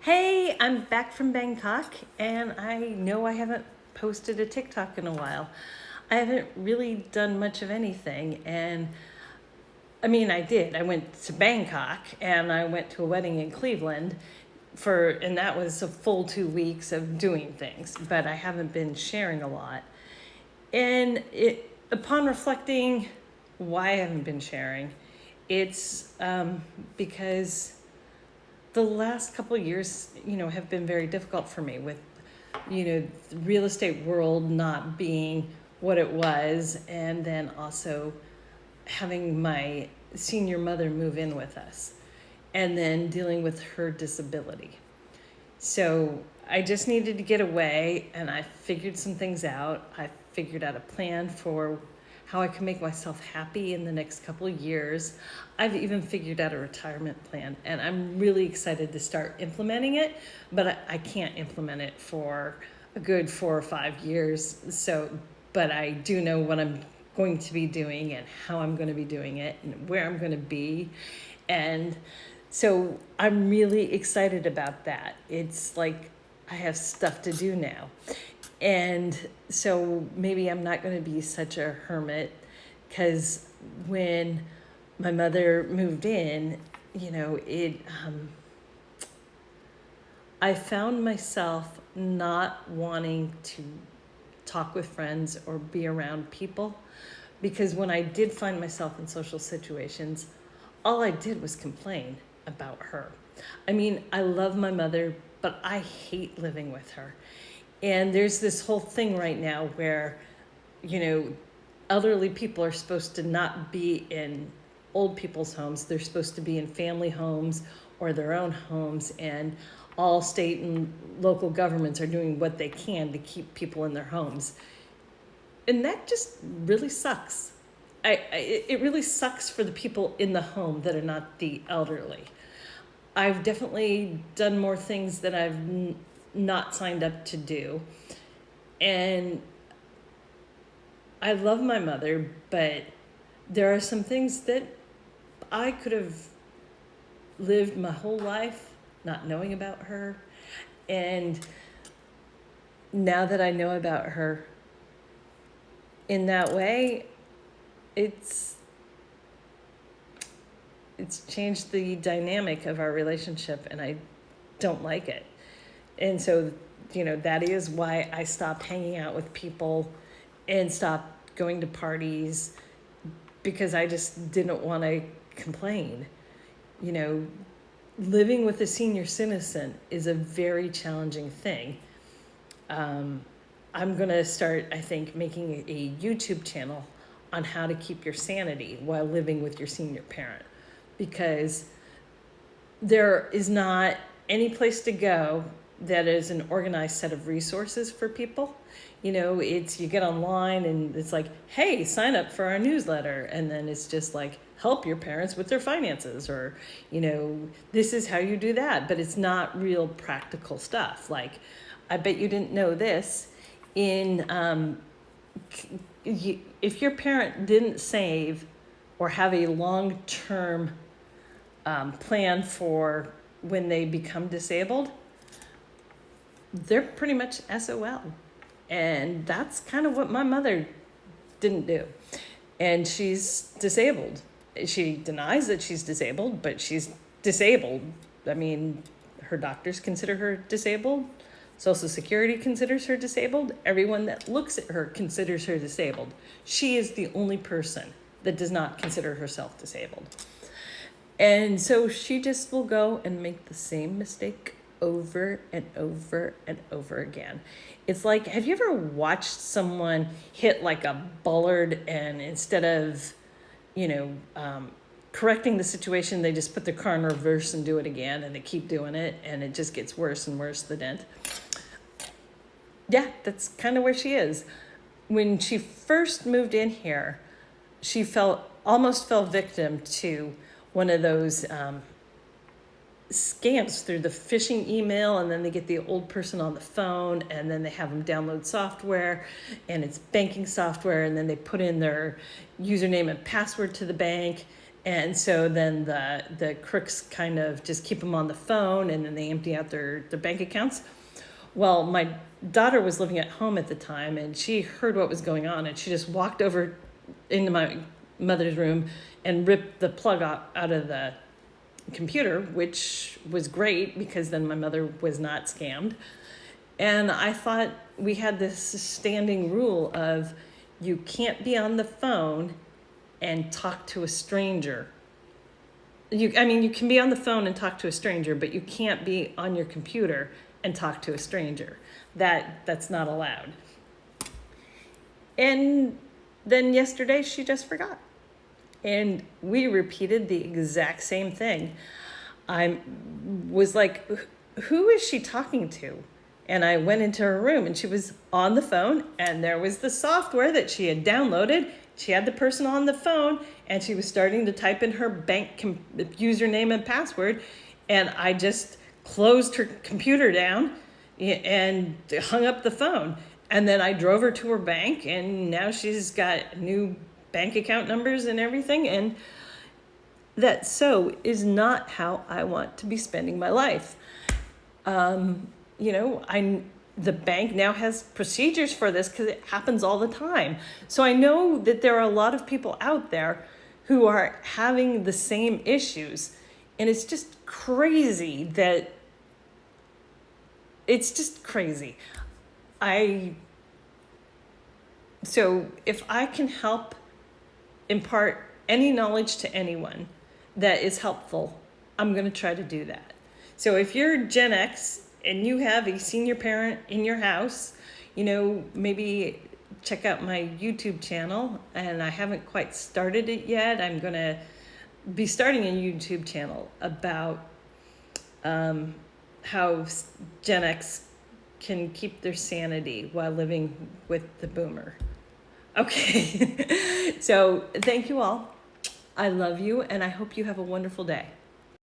Hey, I'm back from Bangkok, and I know I haven't posted a TikTok in a while. I haven't really done much of anything, and I mean, I did. I went to Bangkok and I went to a wedding in Cleveland and that was a full 2 weeks of doing things, but I haven't been sharing a lot. Upon reflecting why I haven't been sharing, it's because the last couple of years, have been very difficult for me with, the real estate world not being what it was, and then also having my senior mother move in with us, and then dealing with her disability. So I just needed to get away, and I figured some things out. I figured out a plan for how I can make myself happy in the next couple of years. I've even figured out a retirement plan, and I'm really excited to start implementing it, but I can't implement it for a good 4 or 5 years. But I do know what I'm going to be doing and how I'm going to be doing it and where I'm going to be. And so I'm really excited about that. It's like I have stuff to do now. And so maybe I'm not going to be such a hermit, because when my mother moved in, I found myself not wanting to talk with friends or be around people, because when I did find myself in social situations, all I did was complain about her. I mean, I love my mother, but I hate living with her. And there's this whole thing right now where, elderly people are supposed to not be in old people's homes. They're supposed to be in family homes or their own homes, and all state and local governments are doing what they can to keep people in their homes. And that just really sucks. It really sucks for the people in the home that are not the elderly. I've definitely done more things that I've not signed up to do. And I love my mother, but there are some things that I could have lived my whole life not knowing about her. And now that I know about her in that way, it's changed the dynamic of our relationship, and I don't like it. And so, that is why I stopped hanging out with people and stopped going to parties, because I just didn't want to complain. Living with a senior citizen is a very challenging thing. I'm going to start, I think, making a YouTube channel on how to keep your sanity while living with your senior parent, because there is not any place to go that is an organized set of resources for people. You get online and it's like, hey, sign up for our newsletter. And then it's just like, help your parents with their finances, or, this is how you do that. But it's not real practical stuff. Like, I bet you didn't know this. If your parent didn't save or have a long-term plan for when they become disabled, they're pretty much SOL. And that's kind of what my mother didn't do. And she's disabled. She denies that she's disabled, but she's disabled. I mean, her doctors consider her disabled. Social Security considers her disabled. Everyone that looks at her considers her disabled. She is the only person that does not consider herself disabled. And so she just will go and make the same mistake over and over and over again. It's like, have you ever watched someone hit like a bollard, and instead of, correcting the situation, they just put their car in reverse and do it again, and they keep doing it, and it just gets worse and worse, the dent. Yeah, that's kind of where she is. When she first moved in here, she almost fell victim to one of those scams through the phishing email, and then they get the old person on the phone, and then they have them download software, and it's banking software, and then they put in their username and password to the bank, And so then the crooks kind of just keep them on the phone, and then they empty out their bank accounts. Well, my daughter was living at home at the time, and she heard what was going on, and she just walked over into my mother's room and ripped the plug out of the computer, which was great because then my mother was not scammed. And I thought we had this standing rule of you can't be on the phone and talk to a stranger. You can be on the phone and talk to a stranger, but you can't be on your computer and talk to a stranger. That's not allowed. And then yesterday she just forgot. And we repeated the exact same thing. I was like, who is she talking to? And I went into her room, and she was on the phone, and there was the software that she had downloaded. She had the person on the phone, and she was starting to type in her bank username and password. And I just closed her computer down and hung up the phone. And then I drove her to her bank, and now she's got new bank account numbers and everything. And that is not how I want to be spending my life. The bank now has procedures for this because it happens all the time. So I know that there are a lot of people out there who are having the same issues. And it's just crazy So if I can help impart any knowledge to anyone that is helpful, I'm going to try to do that. So if you're Gen X and you have a senior parent in your house, maybe check out my YouTube channel. And I haven't quite started it yet. I'm going to be starting a YouTube channel about how Gen X can keep their sanity while living with the boomer. Okay, so thank you all. I love you, and I hope you have a wonderful day.